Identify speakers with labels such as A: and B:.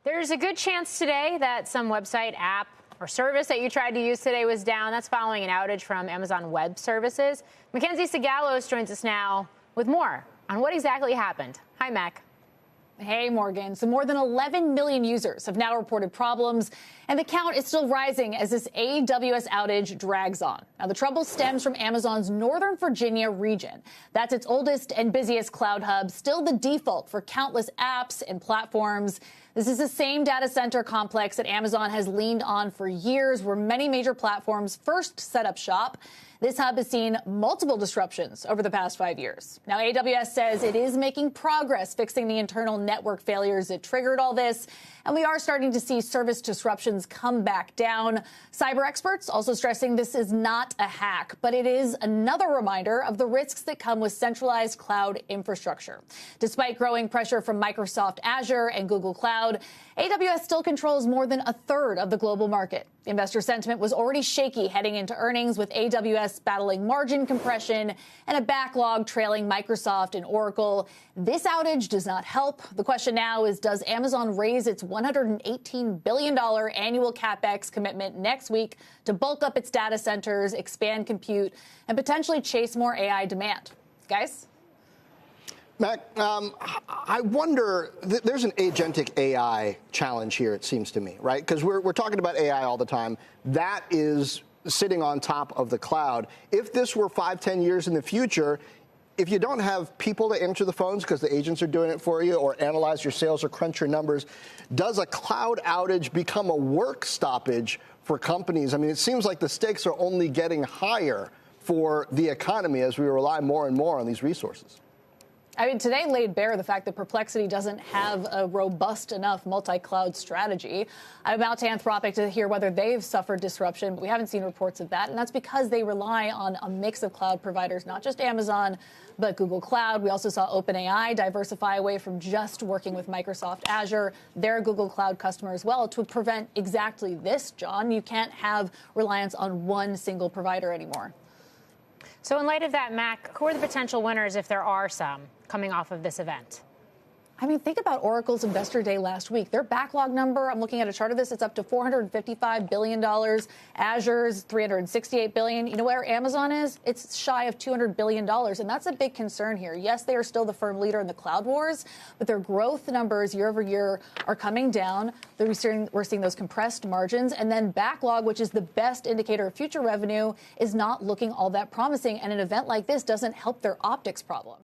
A: There's a good chance today that some website, app, or service that you tried to use today was down. That's following an outage from Amazon Web Services. Mackenzie Sigalos joins us now with more on what exactly happened. Hi, Mac.
B: Hey, Morgan. So more than 11 million users have now reported problems, and the count is still rising as this AWS outage drags on. Now, the trouble stems from Amazon's Northern Virginia region. That's its oldest and busiest cloud hub, still the default for countless apps and platforms. This is the same data center complex that Amazon has leaned on for years, where many major platforms first set up shop. This hub has seen multiple disruptions over the past 5 years. Now, AWS says it is making progress fixing the internal network failures that triggered all this, and we are starting to see service disruptions come back down. Cyber experts also stressing this is not a hack, but it is another reminder of the risks that come with centralized cloud infrastructure. Despite growing pressure from Microsoft Azure and Google Cloud, AWS still controls more than a third of the global market. Investor sentiment was already shaky heading into earnings, with AWS battling margin compression and a backlog trailing Microsoft and Oracle. This outage does not help. The question now is, does Amazon raise its $118 billion annual CapEx commitment next week to bulk up its data centers, expand compute, and potentially chase more AI demand? Guys?
C: Mac, I wonder, there's an agentic AI challenge here, it seems to me, right? Because we're talking about AI all the time. That is sitting on top of the cloud. If this were 5-10 years in the future, if you don't have people to answer the phones because the agents are doing it for you, or analyze your sales or crunch your numbers, does a cloud outage become a work stoppage for companies? I mean, it seems like the stakes are only getting higher for the economy as we rely more and more on these resources.
B: I mean, today laid bare the fact that Perplexity doesn't have a robust enough multi-cloud strategy. I'm out to Anthropic to hear whether they've suffered disruption, but we haven't seen reports of that. And that's because they rely on a mix of cloud providers, not just Amazon, but Google Cloud. We also saw OpenAI diversify away from just working with Microsoft Azure, their Google Cloud customer as well, to prevent exactly this, John. You can't have reliance on one single provider anymore.
A: So in light of that, Mac, who are the potential winners, if there are some, coming off of this event?
B: I mean, think about Oracle's investor day last week. Their backlog number, I'm looking at a chart of this, it's up to $455 billion. Azure's $368 billion. You know where Amazon is? It's shy of $200 billion. And that's a big concern here. Yes, they are still the firm leader in the cloud wars, but their growth numbers year over year are coming down. We're seeing those compressed margins. And then backlog, which is the best indicator of future revenue, is not looking all that promising. And an event like this doesn't help their optics problem.